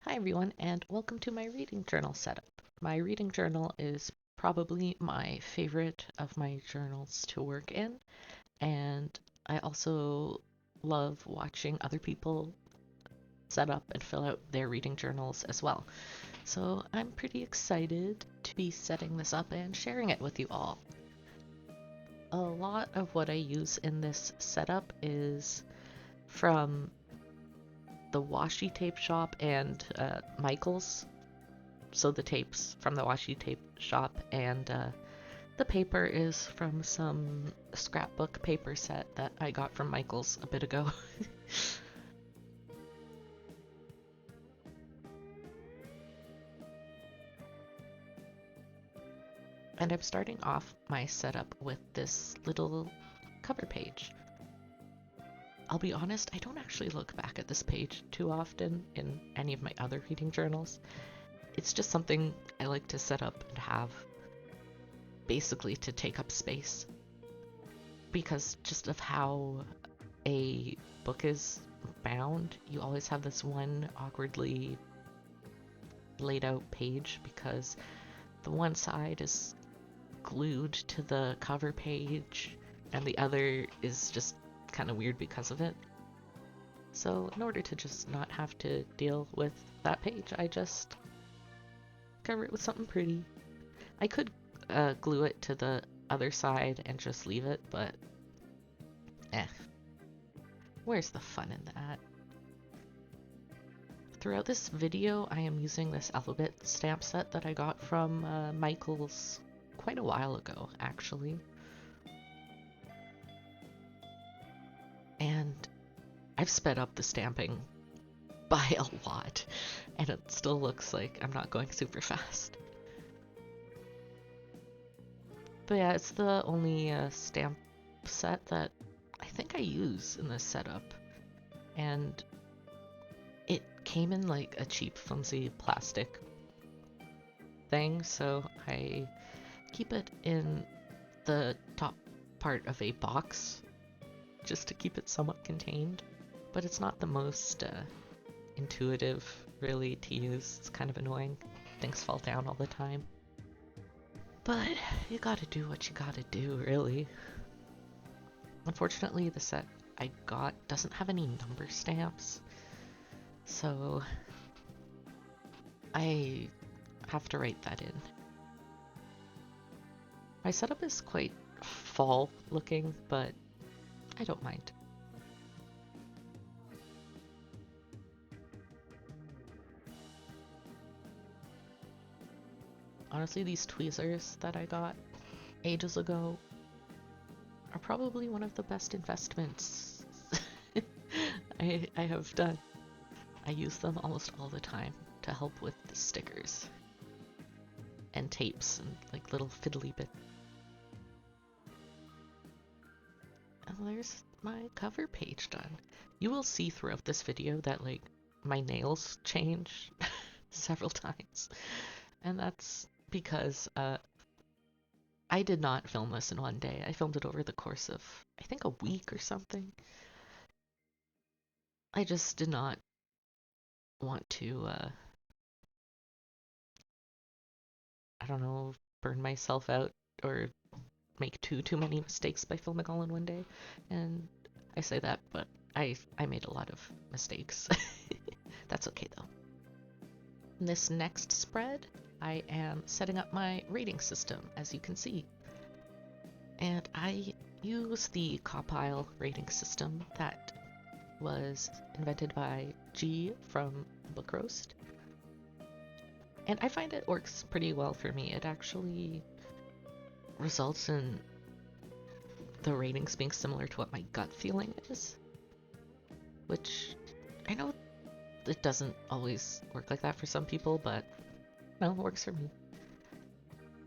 Hi everyone, and welcome to my reading journal setup. My reading journal is probably my favorite of my journals to work in, and I also love watching other people set up and fill out their reading journals as well. So I'm pretty excited to be setting this up and sharing it with you all. A lot of what I use in this setup is from the Washi tape shop and Michael's. So the tapes from the Washi tape shop, and the paper is from some scrapbook paper set that I got from Michael's a bit ago. And I'm starting off my setup with this little cover page. I'll be honest, I don't actually look back at this page too often in any of my other reading journals. It's just something I like to set up and have, basically to take up space, because just of how a book is bound, you always have this one awkwardly laid out page because the one side is glued to the cover page and the other is just kind of weird because of it. So in order to just not have to deal with that page, I just cover it with something pretty. I could glue it to the other side and just leave it, but where's the fun in that? Throughout this video, I am using this alphabet stamp set that I got from Michael's quite a while ago, actually. And I've sped up the stamping by a lot, and it still looks like I'm not going super fast. But yeah, it's the only stamp set that I think I use in this setup. And it came in like a cheap, flimsy plastic thing, so I keep it in the top part of a box just to keep it somewhat contained. But it's not the most intuitive, really, to use. It's kind of annoying. Things fall down all the time. But you gotta do what you gotta do, really. Unfortunately, the set I got doesn't have any number stamps, so I have to write that in. My setup is quite fall looking, but I don't mind. Honestly, these tweezers that I got ages ago are probably one of the best investments I have done. I use them almost all the time to help with the stickers and tapes and like little fiddly bits. And there's my cover page done. You will see throughout this video that like my nails change several times, and that's because I did not film this in one day. I filmed it over the course of, I think, a week or something. I just did not want to, I don't know, burn myself out or make too many mistakes by filming all in one day. And I say that, but I made a lot of mistakes. That's okay though. In this next spread, I am setting up my rating system, as you can see. And I use the Compile rating system that was invented by G from Book Roast. And I find it works pretty well for me. It actually results in the ratings being similar to what my gut feeling is, which I know it doesn't always work like that for some people, but no, it works for me.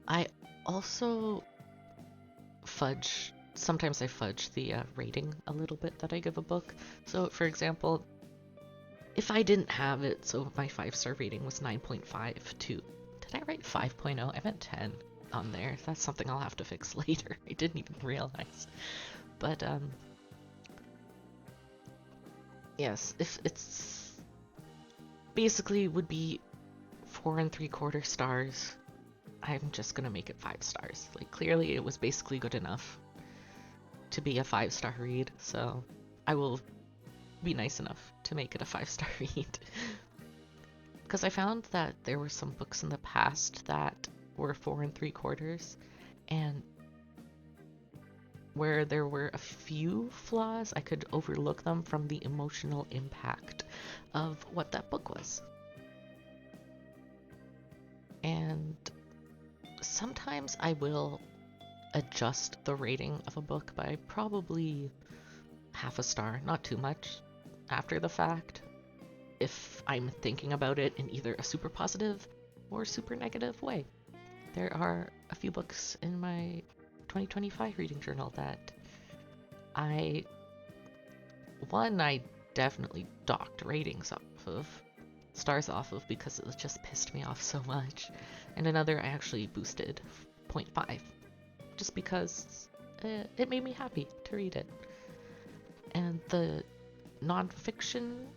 I also sometimes I fudge the rating a little bit that I give a book. So for example, if I didn't have it, so my 5-star rating was 9.5 to, did I write 5.0? I meant 10 on there. That's something I'll have to fix later. I didn't even realize. But yes, if it's basically would be 4 3/4 stars. I'm just gonna make it 5 stars. Like, clearly it was basically good enough to be a 5-star read, so I will be nice enough to make it a 5-star read. Because I found that there were some books in the past that were 4 3/4, and where there were a few flaws, I could overlook them from the emotional impact of what that book was. And sometimes I will adjust the rating of a book by probably half a star, not too much, after the fact, if I'm thinking about it in either a super positive or super negative way. There are a few books in my 2025 reading journal that I definitely docked stars off of because it just pissed me off so much, and another I actually boosted 0.5 just because it made me happy to read it. And the nonfiction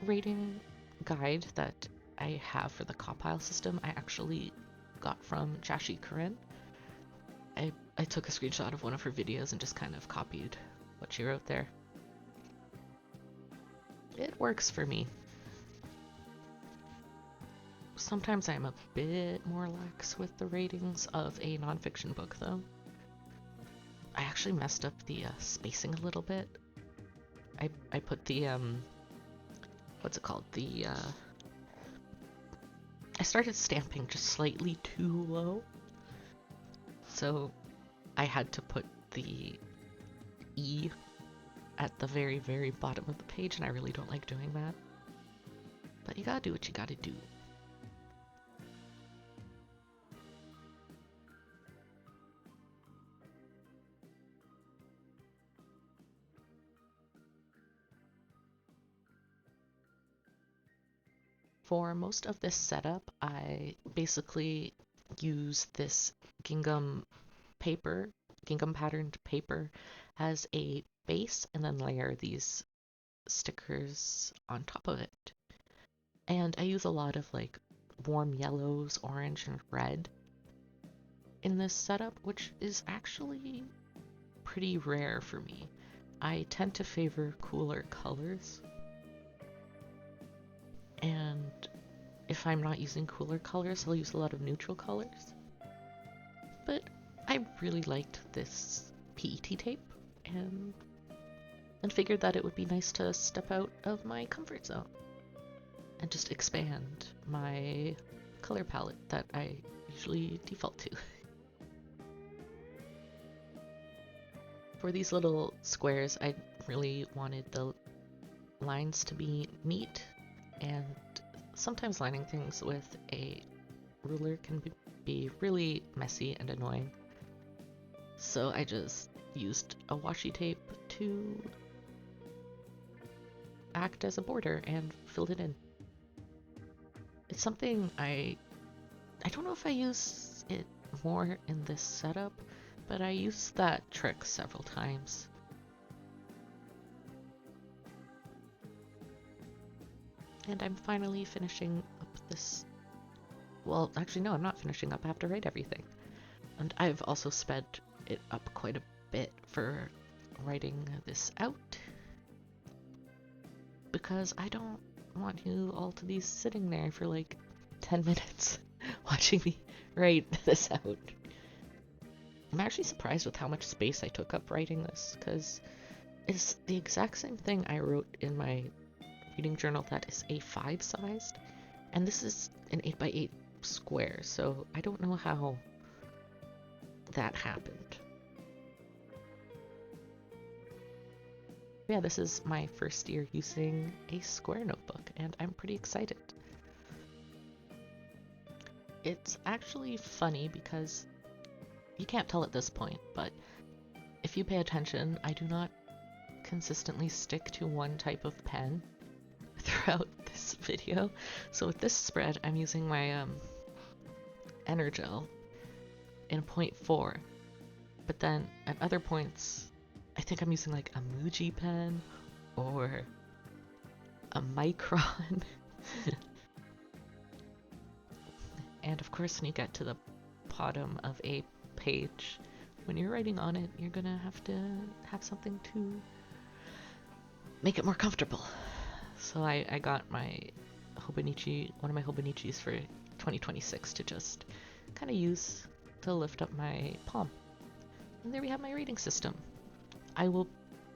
rating guide that I have for the compile system, I actually got from SHIKIORI. I took a screenshot of one of her videos and just kind of copied what she wrote there. It works for me. Sometimes I'm a bit more lax with the ratings of a nonfiction book, though. I actually messed up the spacing a little bit. I put the, what's it called? I started stamping just slightly too low. So I had to put the E at the very, very bottom of the page, and I really don't like doing that. But you gotta do what you gotta do. For most of this setup, I basically use this gingham patterned paper as a base, and then layer these stickers on top of it. And I use a lot of like warm yellows, orange, and red in this setup, which is actually pretty rare for me. I tend to favor cooler colors. And if I'm not using cooler colors, I'll use a lot of neutral colors. But I really liked this PET tape and figured that it would be nice to step out of my comfort zone and just expand my color palette that I usually default to. For these little squares, I really wanted the lines to be neat, and sometimes lining things with a ruler can be really messy and annoying. So I just used a washi tape to act as a border and filled it in. It's something I don't know if I use it more in this setup, but I used that trick several times. And I'm finally finishing up this. Well, actually, no, I'm not finishing up. I have to write everything. And I've also sped it up quite a bit for writing this out, because I don't want you all to be sitting there for like 10 minutes watching me write this out. I'm actually surprised with how much space I took up writing this, because it's the exact same thing I wrote in my reading journal that is A5 sized, and this is an 8x8 square, so I don't know how that happened. Yeah, this is my first year using a square notebook, and I'm pretty excited. It's actually funny because you can't tell at this point, but if you pay attention, I do not consistently stick to one type of pen throughout this video. So with this spread, I'm using my EnerGel in 0.4, but then at other points, I think I'm using like a Muji pen or a Micron. And of course, when you get to the bottom of a page, when you're writing on it, you're gonna have to have something to make it more comfortable. So I got my Hobonichi, one of my Hobonichis for 2026 to just kind of use to lift up my palm. And there we have my reading system. I will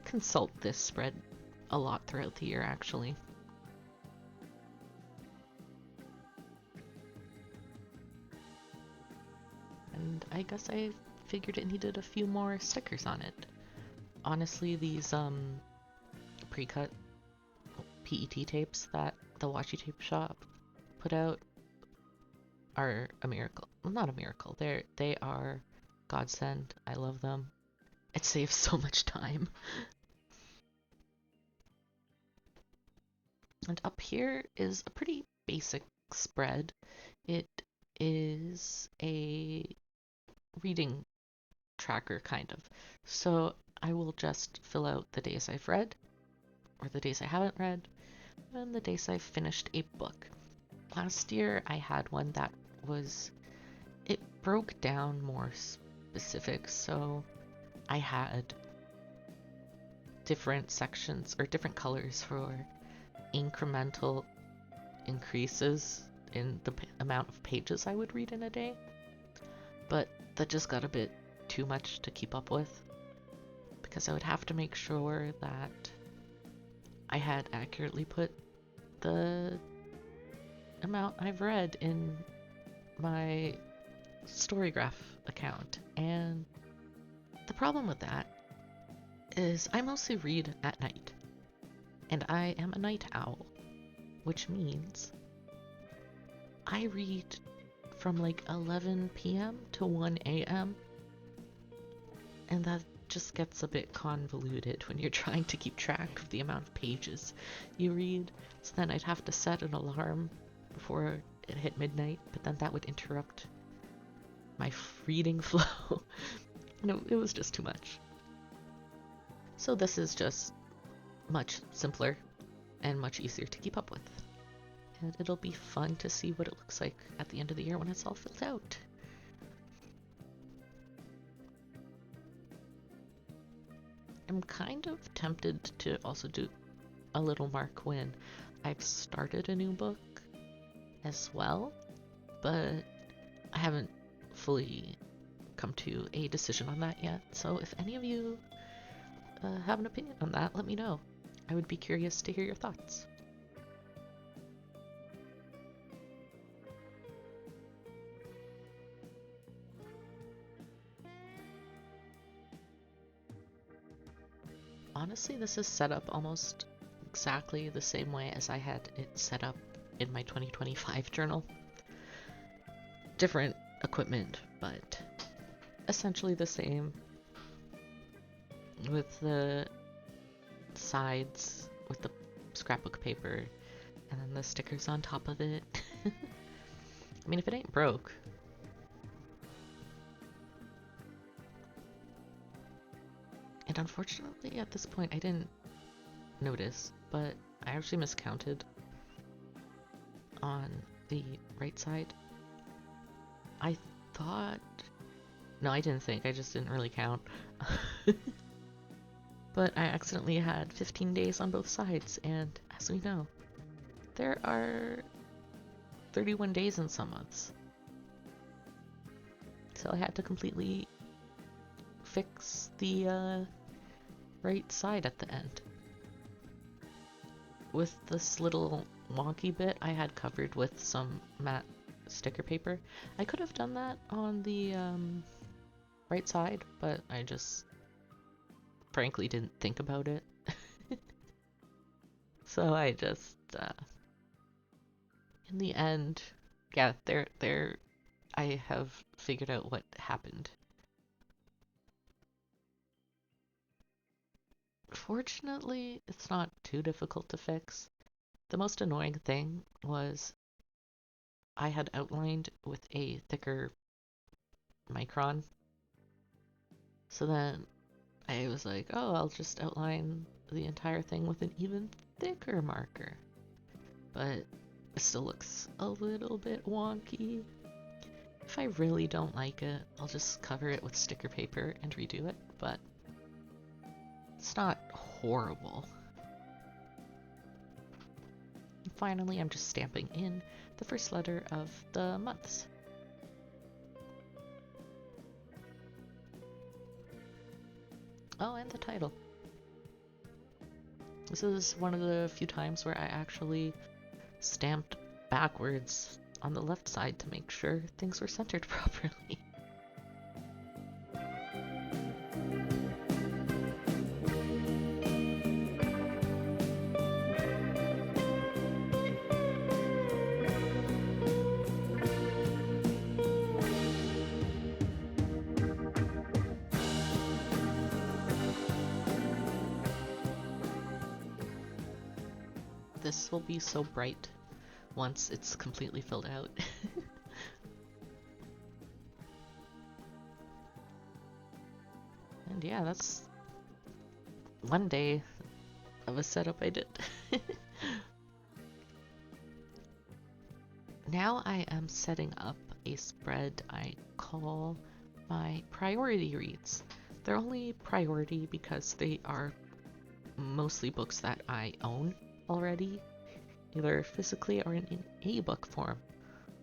consult this spread a lot throughout the year, actually. And I guess I figured it needed a few more stickers on it. Honestly, these pre-cut PET tapes that the Washi tape shop put out are a miracle. Well, not a miracle. They are godsend. I love them. It saves so much time. And up here is a pretty basic spread. It is a reading tracker, kind of. So I will just fill out the days I've read, or the days I haven't read, and the days I've finished a book. Last year I had one that it broke down more specific, so I had different sections or different colors for incremental increases in the amount of pages I would read in a day, but that just got a bit too much to keep up with, because I would have to make sure that I had accurately put the amount I've read in my Storygraph account. And the problem with that is I mostly read at night, and I am a night owl, which means I read from like 11 p.m. to 1 a.m. and that just gets a bit convoluted when you're trying to keep track of the amount of pages you read. So then I'd have to set an alarm before it hit midnight, but then that would interrupt my reading flow. No, it was just too much. So this is just much simpler and much easier to keep up with. And it'll be fun to see what it looks like at the end of the year when it's all filled out. I'm kind of tempted to also do a little mark when I've started a new book as well, but I haven't fully come to a decision on that yet. So if any of you have an opinion on that, let me know. I would be curious to hear your thoughts. Honestly, this is set up almost exactly the same way as I had it set up in my 2025 journal. Different equipment, but essentially the same, with the sides with the scrapbook paper and then the stickers on top of it. I mean, if it ain't broke. And unfortunately at this point I didn't notice, but I actually miscounted on the right side. I thought... No, I didn't think. I just didn't really count. But I accidentally had 15 days on both sides, and as we know, there are 31 days in some months. So I had to completely fix the right side at the end. With this little wonky bit I had covered with some matte sticker paper. I could have done that on the right side, but I just frankly didn't think about it. So I just in the end, yeah, there I have figured out what happened. Fortunately, it's not too difficult to fix. The most annoying thing was I had outlined with a thicker Micron. So then I was like, oh, I'll just outline the entire thing with an even thicker marker. But it still looks a little bit wonky. If I really don't like it, I'll just cover it with sticker paper and redo it, but it's not horrible. And finally, I'm just stamping in the first letter of the months. Oh, and the title. This is one of the few times where I actually stamped backwards on the left side to make sure things were centered properly. This will be so bright once it's completely filled out. And yeah, that's one day of a setup I did. Now I am setting up a spread I call my priority reads. They're only priority because they are mostly books that I own already, either physically or in an e-book form,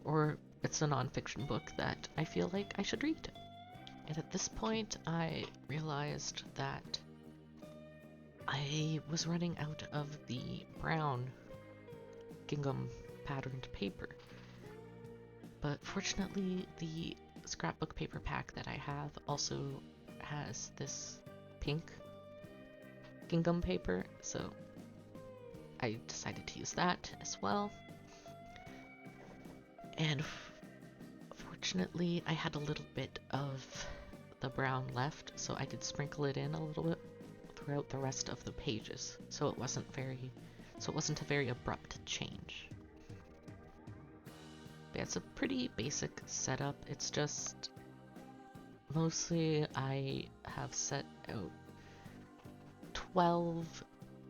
or it's a non-fiction book that I feel like I should read. And at this point, I realized that I was running out of the brown gingham patterned paper. But fortunately, the scrapbook paper pack that I have also has this pink gingham paper, so I decided to use that as well. And fortunately, I had a little bit of the brown left, so I did sprinkle it in a little bit throughout the rest of the pages, so it wasn't a very abrupt change. But yeah, it's a pretty basic setup. It's just mostly I have set out 12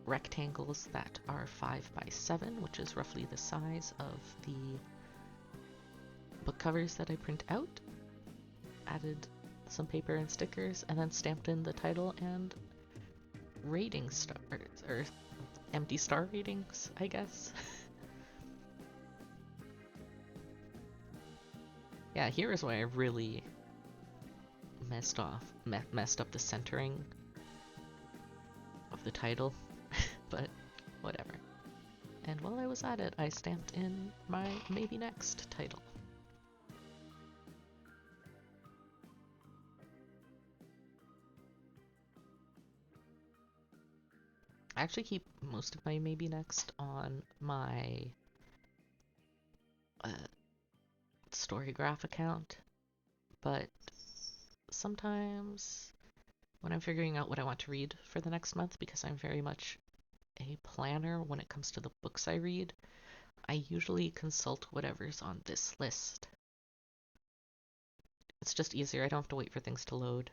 rectangles that are 5 by 7, which is roughly the size of the book covers that I print out. Added some paper and stickers, and then stamped in the title and rating stars, or empty star ratings, I guess. Yeah, here is why I really messed up the centering of the title. But whatever. And while I was at it, I stamped in my maybe next title. I actually keep most of my maybe next on my Storygraph account, but sometimes when I'm figuring out what I want to read for the next month, because I'm very much a planner when it comes to the books I read, I usually consult whatever's on this list. It's just easier. I don't have to wait for things to load.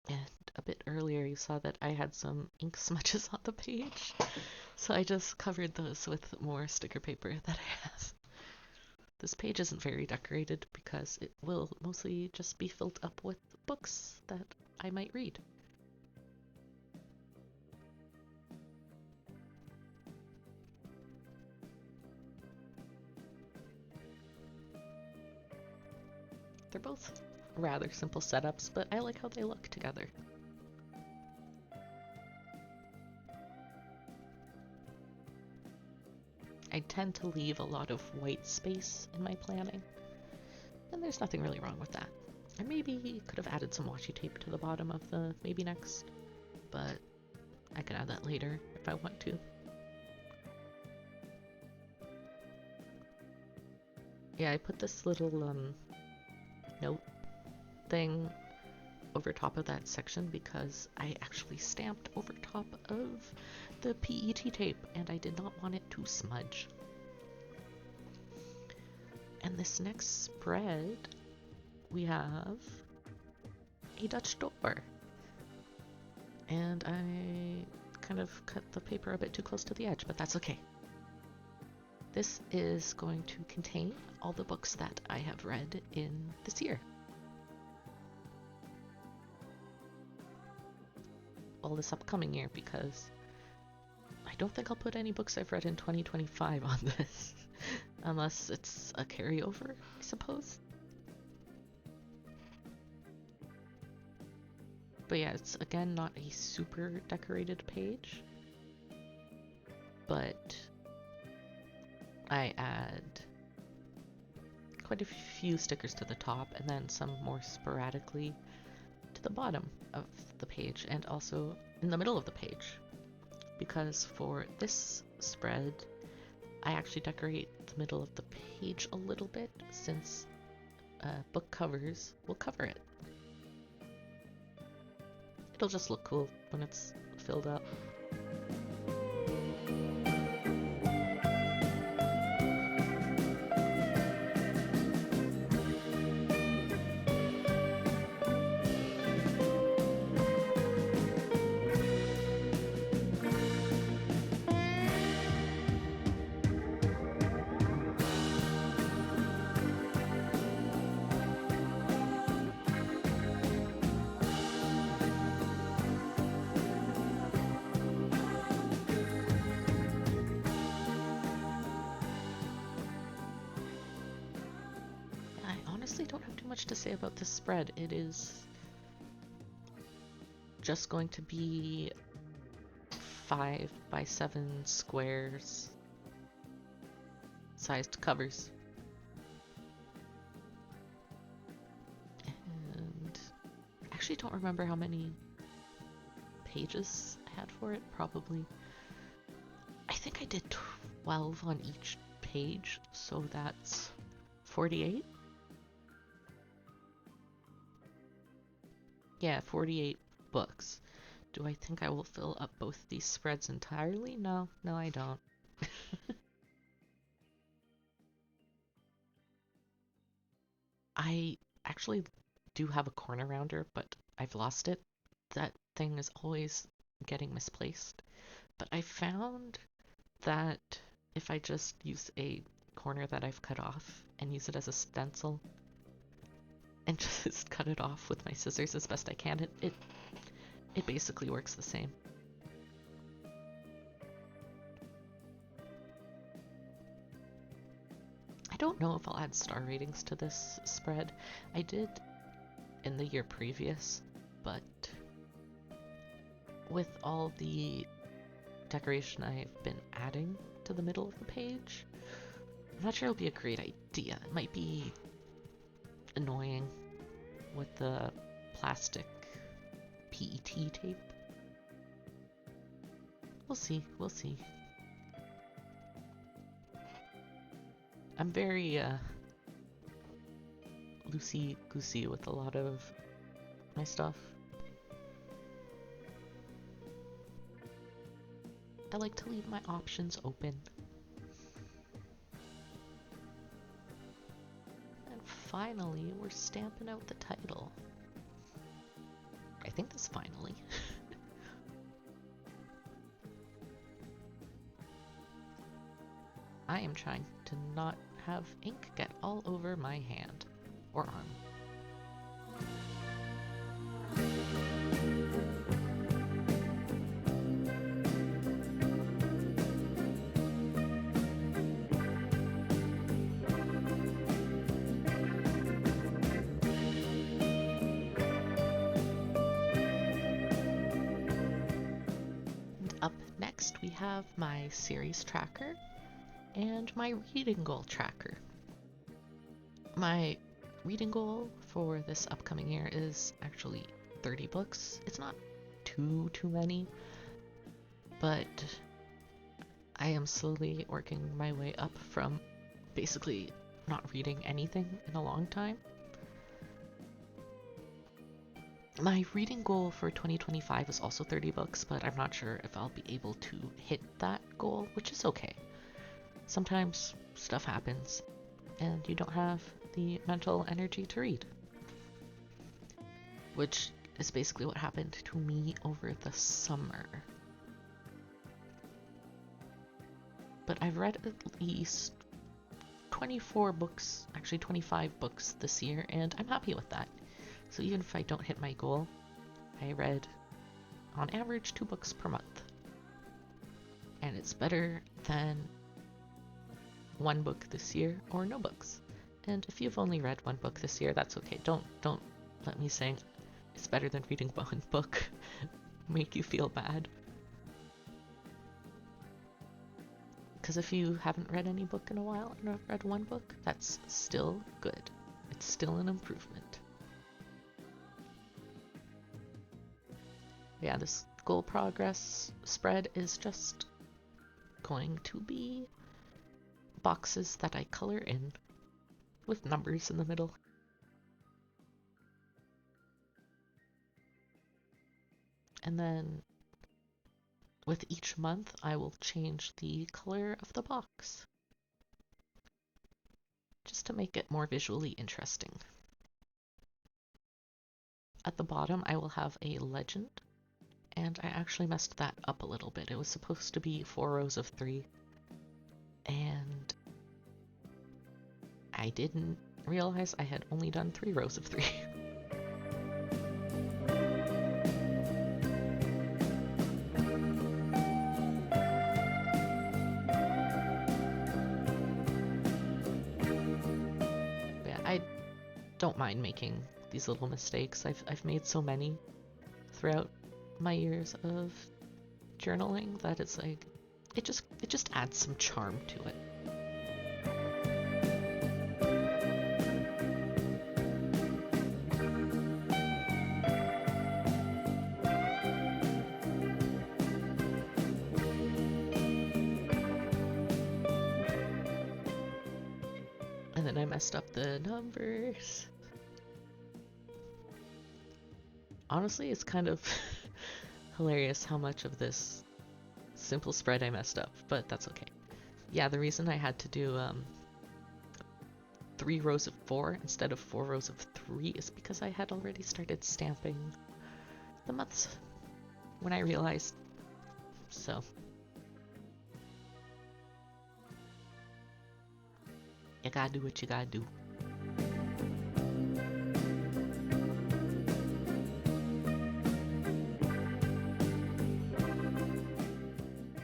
And a bit earlier you saw that I had some ink smudges on the page, so I just covered those with more sticker paper that I have. This page isn't very decorated because it will mostly just be filled up with books that I might read. They're both rather simple setups, but I like how they look together. I tend to leave a lot of white space in my planning, and there's nothing really wrong with that. I maybe could have added some washi tape to the bottom of the maybe next, but I can add that later if I want to. Yeah, I put this little note thing over top of that section because I actually stamped over top of the PET tape and I did not want it to smudge. And this next spread, we have a Dutch door. And I kind of cut the paper a bit too close to the edge, but that's okay. This is going to contain all the books that I have read in this year. Well, this upcoming year, because I don't think I'll put any books I've read in 2025 on this. Unless it's a carryover, I suppose. But yeah, it's again not a super decorated page. But I add quite a few stickers to the top and then some more sporadically to the bottom of the page and also in the middle of the page. Because for this spread, I actually decorate the middle of the page a little bit since book covers will cover it. It'll just look cool when it's filled up. Don't have too much to say about this spread. It is just going to be 5x7 squares sized covers. And I actually don't remember how many pages I had for it. Probably, I think I did 12 on each page, so that's 48. Yeah, 48 books. Do I think I will fill up both these spreads entirely? No, I don't. I actually do have a corner rounder, but I've lost it. That thing is always getting misplaced. But I found that if I just use a corner that I've cut off and use it as a stencil, and just cut it off with my scissors as best I can, it basically works the same. I don't know if I'll add star ratings to this spread. I did in the year previous, but with all the decoration I've been adding to the middle of the page, I'm not sure it'll be a great idea. It might be annoying with the plastic PET tape. We'll see. I'm very loosey-goosey with a lot of my stuff. I like to leave my options open. Finally, we're stamping out the title. I think that's finally. I am trying to not have ink get all over my hand or arm. We have my series tracker and my reading goal tracker. My reading goal for this upcoming year is actually 30 books. It's not too many, but I am slowly working my way up from basically not reading anything in a long time. My reading goal for 2025 is also 30 books, but I'm not sure if I'll be able to hit that goal, which is okay. Sometimes stuff happens, and you don't have the mental energy to read. Which is basically what happened to me over the summer. but I've read at least 24 books, actually 25 books this year, and I'm happy with that. So even if I don't hit my goal, I read on average 2 books per month. And it's better than 1 book this year or no books. And if you've only read 1 book this year, that's okay. Don't let me saying it's better than reading 1 book make you feel bad. Because if you haven't read any book in a while and have read 1 book, that's still good. It's still an improvement. Yeah, this goal progress spread is just going to be boxes that I color in with numbers in the middle. And then with each month, I will change the color of the box just to make it more visually interesting. At the bottom, I will have a legend, and I actually messed that up a little bit. It was supposed to be 4 rows of 3, and I didn't realize I had only done 3 rows of 3. Don't mind making these little mistakes. I've made so many throughout my years of journaling that it's like it just adds some charm to it. And then I messed up the numbers. Honestly, it's kind of hilarious how much of this simple spread I messed up, but that's okay. Yeah, the reason I had to do 3 rows of 4 instead of 4 rows of 3 is because I had already started stamping the months when I realized. So you gotta do what you gotta do.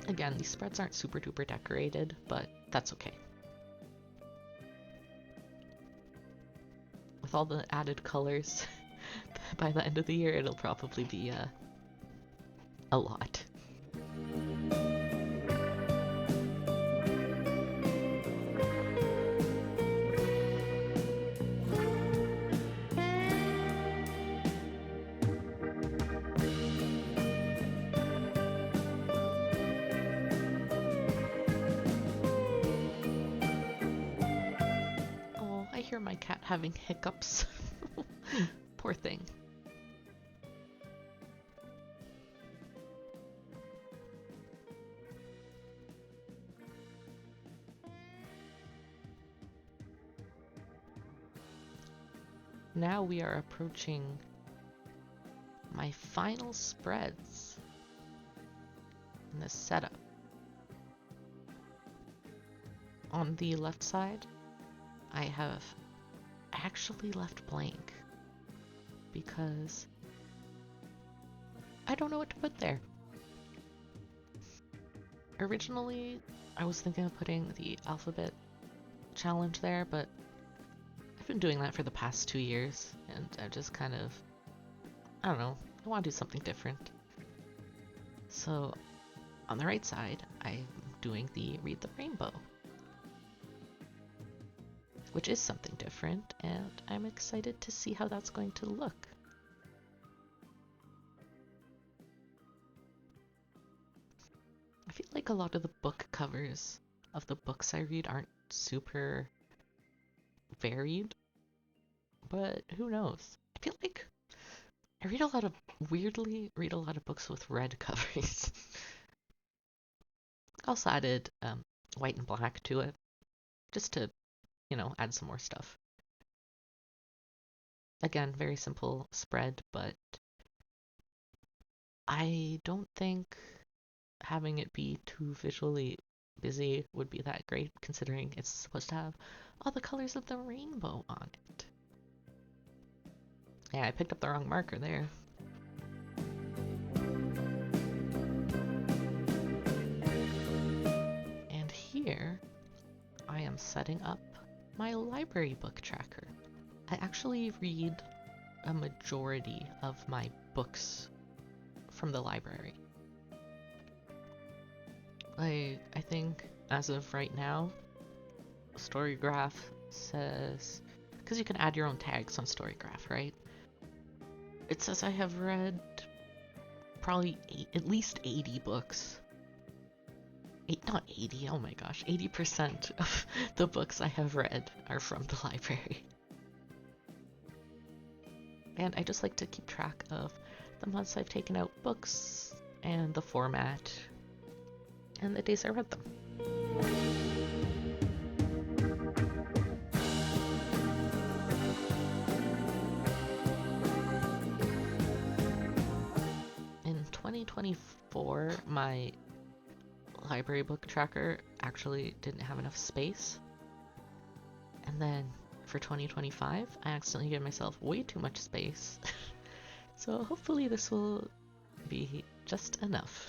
Again, these spreads aren't super duper decorated, but that's okay. With all the added colors, by the end of the year it'll probably be a lot. My cat having hiccups. Poor thing. Now we are approaching my final spreads in this setup. On the left side, I have actually left blank because I don't know what to put there. Originally, I was thinking of putting the alphabet challenge there, but I've been doing that for the past 2 years, and I'm just kind of, I don't know, I want to do something different. So, on the right side, I'm doing the Read the Rainbow, which is something different, and I'm excited to see how that's going to look. I feel like a lot of the book covers of the books I read aren't super varied, but who knows? I feel like I weirdly read a lot of books with red covers. Also added white and black to it, just to add some more stuff. Again, very simple spread, but I don't think having it be too visually busy would be that great, considering it's supposed to have all the colors of the rainbow on it. Yeah, I picked up the wrong marker there. And here, I am setting up my library book tracker. I actually read a majority of my books from the library. I think as of right now, Storygraph says, because you can add your own tags on Storygraph, right? It says I have read probably at least 80 books. Not 80, oh my gosh, 80% of the books I have read are from the library. And I just like to keep track of the months I've taken out books and the format and the days I read them. In 2024, my library book tracker actually didn't have enough space. And then for 2025, I accidentally gave myself way too much space. So hopefully this will be just enough.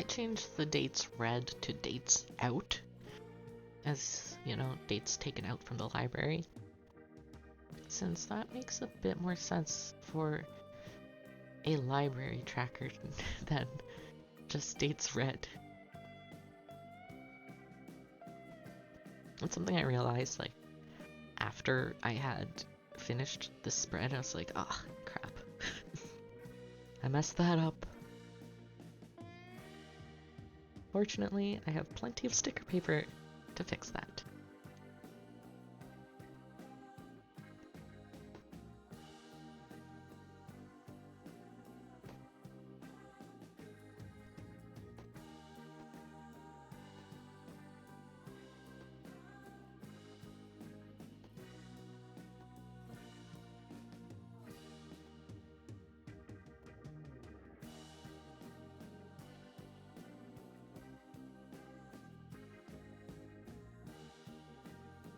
Change the dates read to dates out, as you know, dates taken out from the library, since that makes a bit more sense for a library tracker than just dates read. It's something I realized like after I had finished the spread. I was like, oh crap. I messed that up. Fortunately, I have plenty of sticker paper to fix that.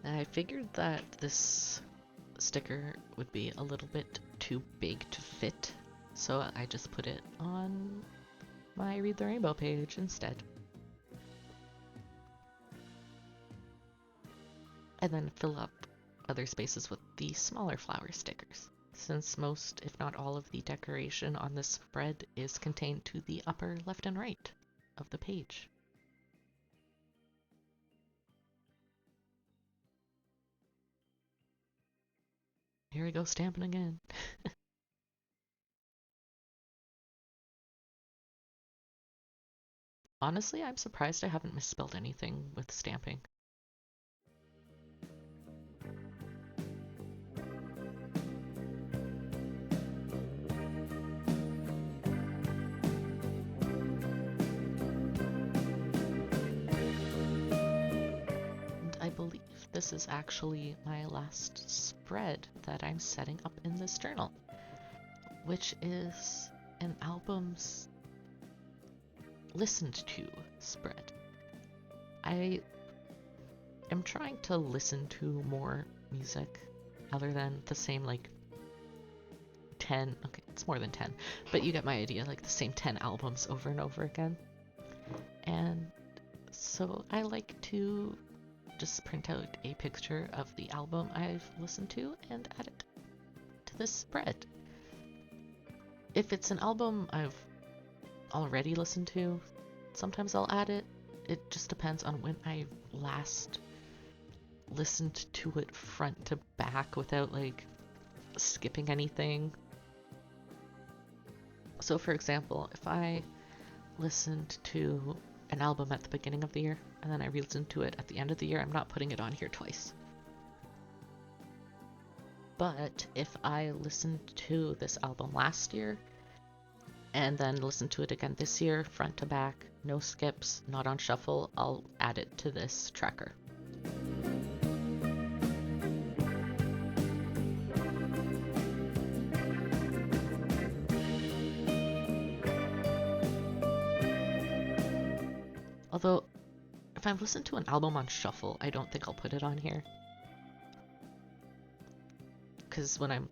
I figured that this sticker would be a little bit too big to fit, so I just put it on my Read the Rainbow page instead. And then fill up other spaces with the smaller flower stickers, since most, if not all, of the decoration on this spread is contained to the upper left and right of the page. Here we go, stamping again. Honestly, I'm surprised I haven't misspelled anything with stamping. And I believe this is actually my last spread that I'm setting up in this journal, which is an album's listened to spread. I am trying to listen to more music other than the same like 10, okay, it's more than 10, but you get my idea, like the same 10 albums over and over again. And so I like to just print out a picture of the album I've listened to and add it to this spread. If it's an album I've already listened to, sometimes I'll add it. It just depends on when I last listened to it front to back without like skipping anything. So for example, if I listened to an album at the beginning of the year and then I re-listen to it at the end of the year, I'm not putting it on here twice. But if I listened to this album last year and then listened to it again this year, front to back, no skips, not on shuffle, I'll add it to this tracker. Although, if I've listened to an album on shuffle, I don't think I'll put it on here. Because when I'm...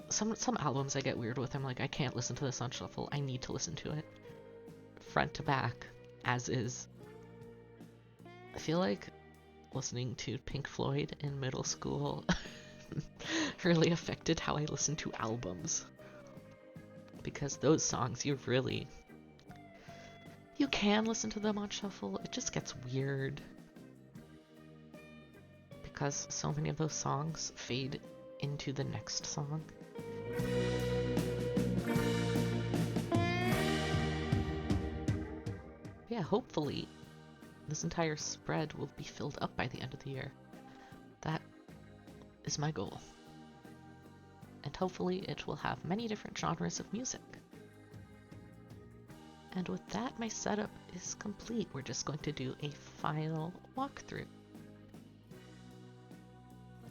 Some albums I get weird with, I'm like, I can't listen to this on shuffle, I need to listen to it front to back, as is. I feel like listening to Pink Floyd in middle school really affected how I listen to albums. Because those songs, you can listen to them on shuffle, it just gets weird. Because so many of those songs fade into the next song. Yeah, hopefully this entire spread will be filled up by the end of the year. That is my goal. And hopefully it will have many different genres of music. And with that, my setup is complete. We're just going to do a final walkthrough.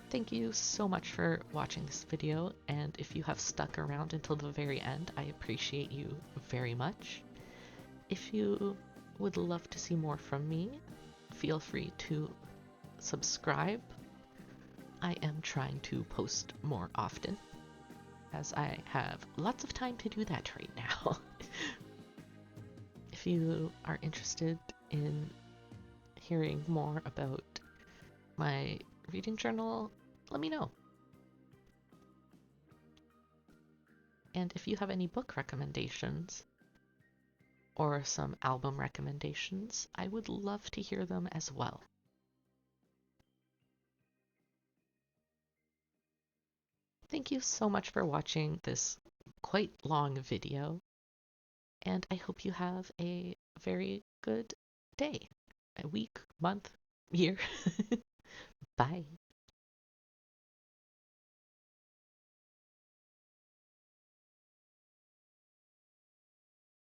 Thank you so much for watching this video, and if you have stuck around until the very end, I appreciate you very much. If you would love to see more from me, feel free to subscribe. I am trying to post more often, as I have lots of time to do that right now. If you are interested in hearing more about my reading journal, let me know. And if you have any book recommendations or some album recommendations, I would love to hear them as well. Thank you so much for watching this quite long video, and I hope you have a very good day, a week, month, year. Bye.